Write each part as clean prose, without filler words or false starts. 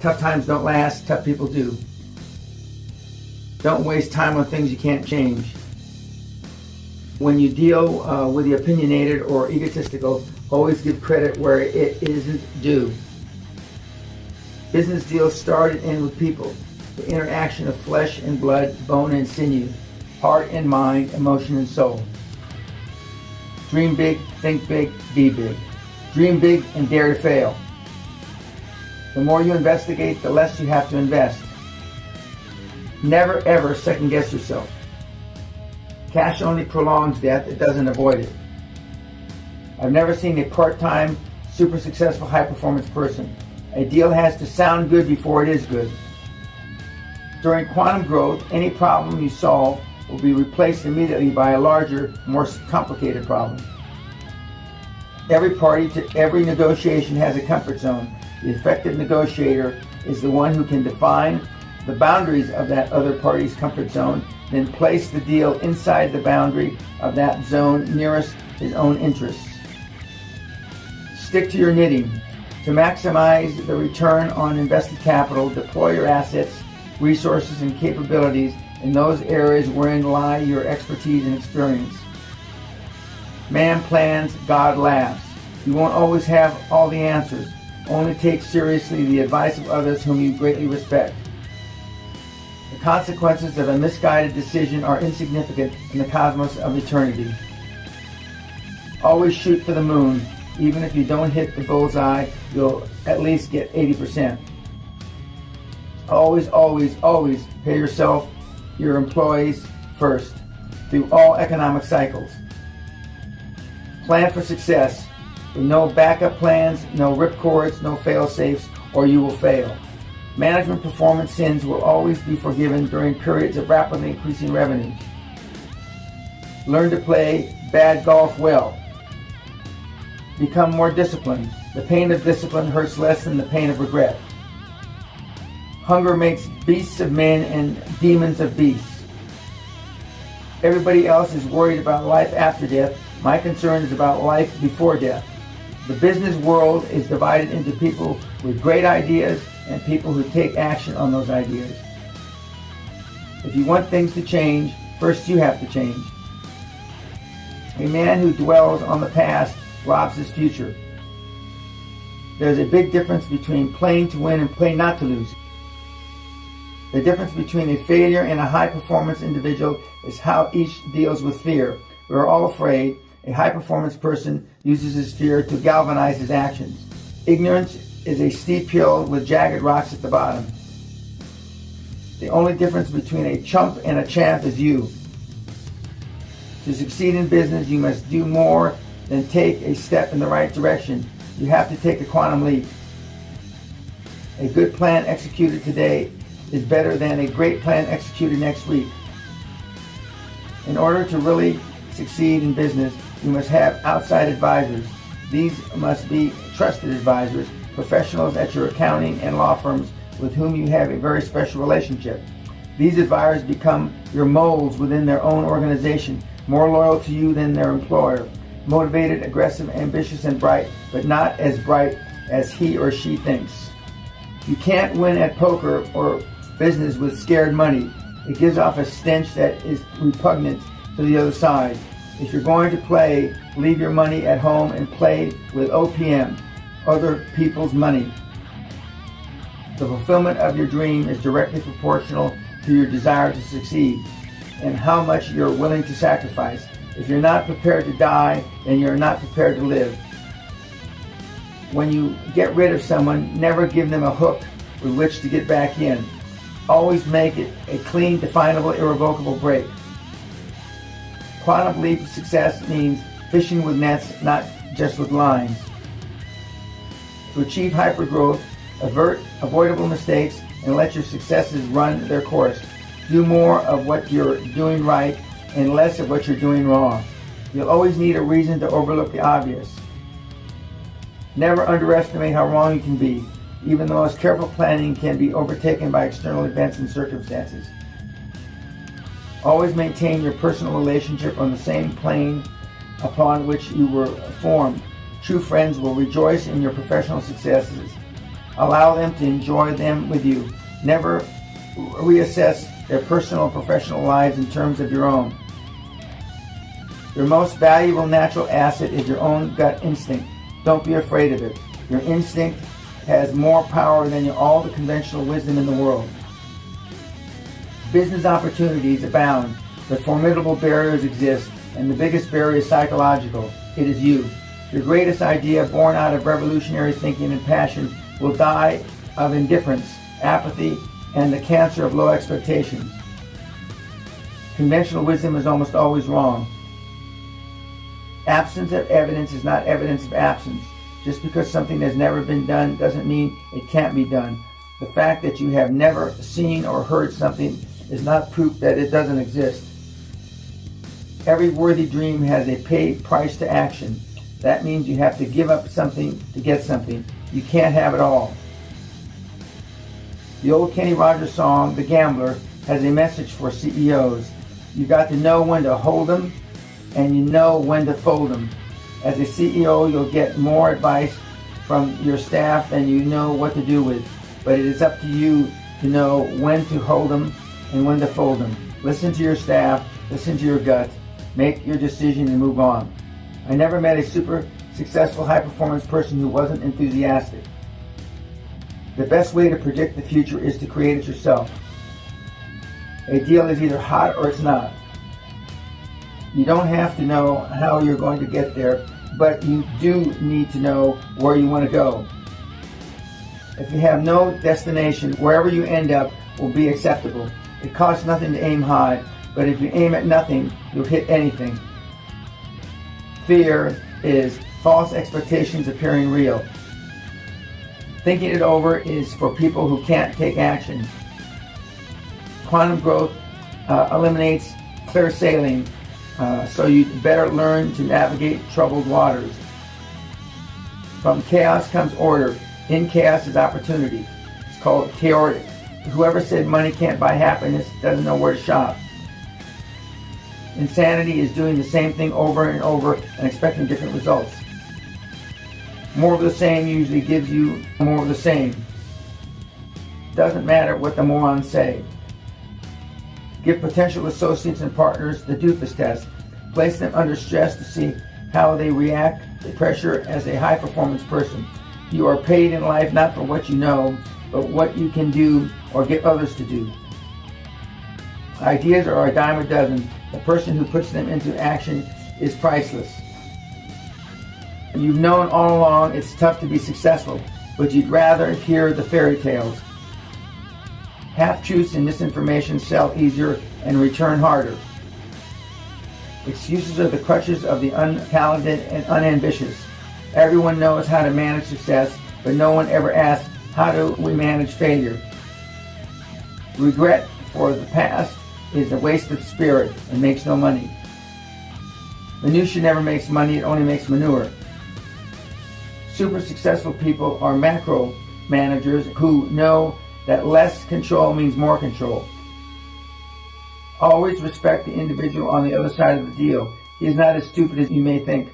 Tough times don't last, tough people do. Don't waste time on things you can't change. When you deal with the opinionated or egotistical, always give credit where it isn't due. Business deals start and end with people. The interaction of flesh and blood, bone and sinew, heart and mind, emotion and soul. Dream big, think big, be big. Dream big and dare to fail. The more you investigate, the less you have to invest. Never ever second guess yourself. Cash only prolongs death, it doesn't avoid it. I've never seen a part-time, super successful, high-performance person. A deal has to sound good before it is good. During quantum growth, any problem you solve will be replaced immediately by a larger, more complicated problem. Every party to every negotiation has a comfort zone. The effective negotiator is the one who can define the boundaries of that other party's comfort zone, then place the deal inside the boundary of that zone nearest his own interests. Stick to your knitting. To maximize the return on invested capital, deploy your assets, resources, and capabilities in those areas wherein lie your expertise and experience. Man plans, God laughs. You won't always have all the answers. Only take seriously the advice of others whom you greatly respect. The consequences of a misguided decision are insignificant in the cosmos of eternity. Always shoot for the moon. Even if you don't hit the bullseye, you'll at least get 80%. Always, always, always pay yourself, your employees first, through all economic cycles. Plan for success. With no backup plans, no ripcords, no fail-safes, or you will fail. Management performance sins will always be forgiven during periods of rapidly increasing revenues. Learn to play bad golf well. Become more disciplined. The pain of discipline hurts less than the pain of regret. Hunger makes beasts of men and demons of beasts. Everybody else is worried about life after death. My concern is about life before death. The business world is divided into people with great ideas and people who take action on those ideas. If you want things to change, first you have to change. A man who dwells on the past robs his future. There's a big difference between playing to win and playing not to lose. The difference between a failure and a high-performance individual is how each deals with fear. We're all afraid. A high-performance person uses his fear to galvanize his actions. Ignorance is a steep hill with jagged rocks at the bottom. The only difference between a chump and a champ is you. To succeed in business, you must do more than take a step in the right direction. You have to take a quantum leap. A good plan executed today is better than a great plan executed next week. In order to really succeed in business, you must have outside advisors. These must be trusted advisors, professionals at your accounting and law firms with whom you have a very special relationship. These advisors become your moles within their own organization, more loyal to you than their employer. Motivated, aggressive, ambitious, and bright, but not as bright as he or she thinks. You can't win at poker or business with scared money. It gives off a stench that is repugnant to the other side. If you're going to play, leave your money at home and play with OPM, other people's money. The fulfillment of your dream is directly proportional to your desire to succeed and how much you're willing to sacrifice. If you're not prepared to die, then you're not prepared to live. When you get rid of someone, never give them a hook with which to get back in. Always make it a clean, definable, irrevocable break. Quantum leap success means fishing with nets, not just with lines. To achieve hypergrowth, avert avoidable mistakes and let your successes run their course. Do more of what you're doing right and less of what you're doing wrong. You'll always need a reason to overlook the obvious. Never underestimate how wrong you can be. Even the most careful planning can be overtaken by external events and circumstances. Always maintain your personal relationship on the same plane upon which you were formed. True friends will rejoice in your professional successes. Allow them to enjoy them with you. Never reassess their personal and professional lives in terms of your own. Your most valuable natural asset is your own gut instinct. Don't be afraid of it. Your instinct has more power than all the conventional wisdom in the world. Business opportunities abound, but formidable barriers exist, and the biggest barrier is psychological. It is you. Your greatest idea, born out of revolutionary thinking and passion, will die of indifference, apathy, and the cancer of low expectations. Conventional wisdom is almost always wrong. Absence of evidence is not evidence of absence. Just because something has never been done doesn't mean it can't be done. The fact that you have never seen or heard something is not proof that it doesn't exist. Every worthy dream has a paid price to action. That means you have to give up something to get something. You can't have it all. The old Kenny Rogers song, The Gambler, has a message for CEOs. You got to know when to hold them, and you know when to fold them. As a CEO, you'll get more advice from your staff than you know what to do with, but it is up to you to know when to hold them and when to fold them. Listen to your staff, listen to your gut, make your decision and move on. I never met a super successful high-performance person who wasn't enthusiastic. The best way to predict the future is to create it yourself. A deal is either hot or it's not. You don't have to know how you're going to get there, but you do need to know where you want to go. If you have no destination, wherever you end up will be acceptable. It costs nothing to aim high, but if you aim at nothing, you'll hit anything. Fear is false expectations appearing real. Thinking it over is for people who can't take action. Quantum growth eliminates clear sailing, so you better learn to navigate troubled waters. From chaos comes order. In chaos is opportunity. It's called chaotic. Whoever said money can't buy happiness doesn't know where to shop. Insanity is doing the same thing over and over and expecting different results. More of the same usually gives you more of the same. Doesn't matter what the morons say. Give potential associates and partners the doofus test. Place them under stress to see how they react to pressure as a high-performance person. You are paid in life not for what you know, but what you can do or get others to do. Ideas are a dime a dozen. The person who puts them into action is priceless. You've known all along it's tough to be successful, but you'd rather hear the fairy tales. Half-truths and misinformation sell easier and return harder. Excuses are the crutches of the untalented and unambitious. Everyone knows how to manage success, but no one ever asks, how do we manage failure? Regret for the past is a waste of spirit and makes no money. Minutia never makes money, it only makes manure. Super successful people are macro managers who know that less control means more control. Always respect the individual on the other side of the deal. He is not as stupid as you may think,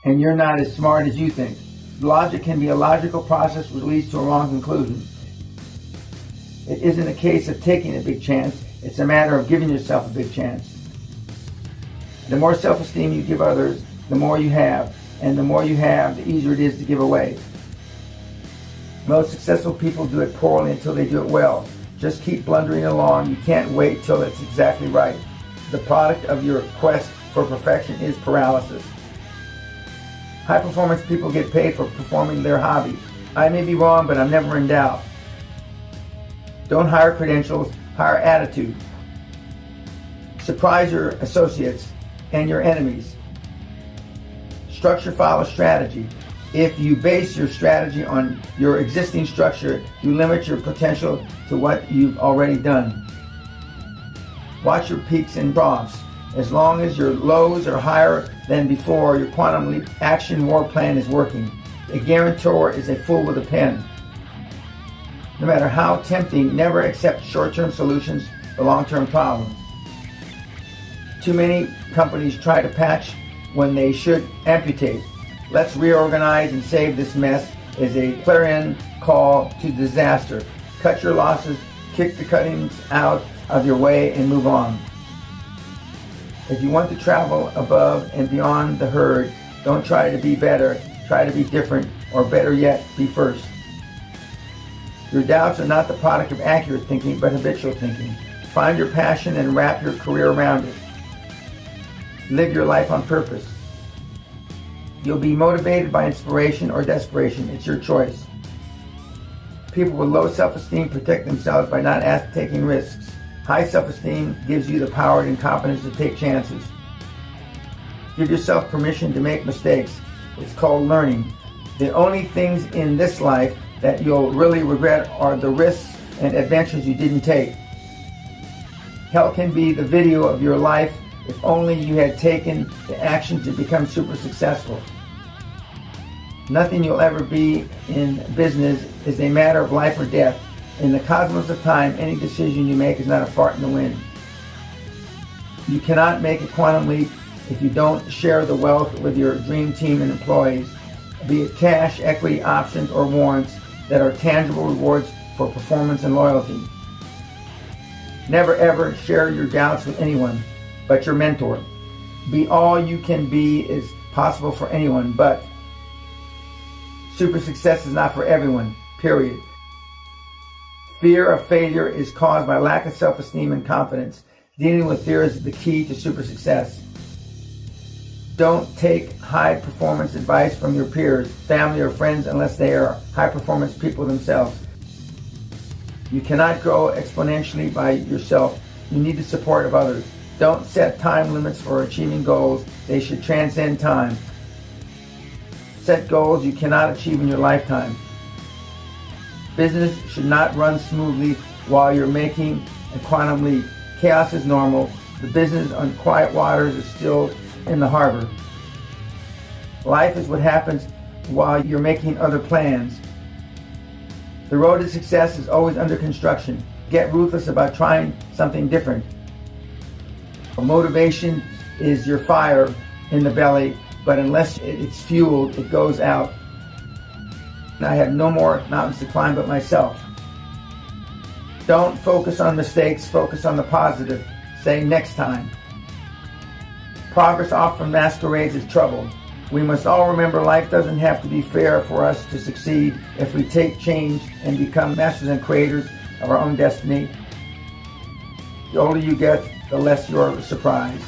and you're not as smart as you think. Logic can be a logical process which leads to a wrong conclusion. It isn't a case of taking a big chance, it's a matter of giving yourself a big chance. The more self-esteem you give others, the more you have, and the more you have, the easier it is to give away. Most successful people do it poorly until they do it well. Just keep blundering along. You can't wait till it's exactly right. The product of your quest for perfection is paralysis. High-performance people get paid for performing their hobbies. I may be wrong, but I'm never in doubt. Don't hire credentials, hire attitude. Surprise your associates and your enemies. Structure follows strategy. If you base your strategy on your existing structure, you limit your potential to what you've already done. Watch your peaks and troughs. As long as your lows are higher than before, your quantum leap action war plan is working. A guarantor is a fool with a pen. No matter how tempting, never accept short-term solutions for long-term problems. Too many companies try to patch when they should amputate. Let's reorganize and save this mess is a clarion call to disaster. Cut your losses, kick the cuttings out of your way, and move on. If you want to travel above and beyond the herd, don't try to be better, try to be different, or better yet, be first. Your doubts are not the product of accurate thinking, but habitual thinking. Find your passion and wrap your career around it. Live your life on purpose. You'll be motivated by inspiration or desperation. It's your choice. People with low self-esteem protect themselves by not taking risks. High self-esteem gives you the power and confidence to take chances. Give yourself permission to make mistakes. It's called learning. The only things in this life that you'll really regret are the risks and adventures you didn't take. Hell can be the video of your life if only you had taken the action to become super successful. Nothing you'll ever be in business is a matter of life or death. In the cosmos of time, any decision you make is not a fart in the wind. You cannot make a quantum leap if you don't share the wealth with your dream team and employees, be it cash, equity, options, or warrants that are tangible rewards for performance and loyalty. Never ever share your doubts with anyone but your mentor. Be all you can be is possible for anyone, but super success is not for everyone, period. Fear of failure is caused by lack of self-esteem and confidence. Dealing with fear is the key to super success. Don't take high-performance advice from your peers, family, or friends unless they are high-performance people themselves. You cannot grow exponentially by yourself. You need the support of others. Don't set time limits for achieving goals. They should transcend time. Set goals you cannot achieve in your lifetime. Business should not run smoothly while you're making a quantum leap. Chaos is normal. The business on quiet waters is still in the harbor. Life is what happens while you're making other plans. The road to success is always under construction. Get ruthless about trying something different. Motivation is your fire in the belly, but unless it's fueled, it goes out. I have no more mountains to climb but myself. Don't focus on mistakes, focus on the positive. Say next time. Progress often masquerades as trouble. We must all remember life doesn't have to be fair for us to succeed if we take change and become masters and creators of our own destiny. The older you get, the less you're surprised.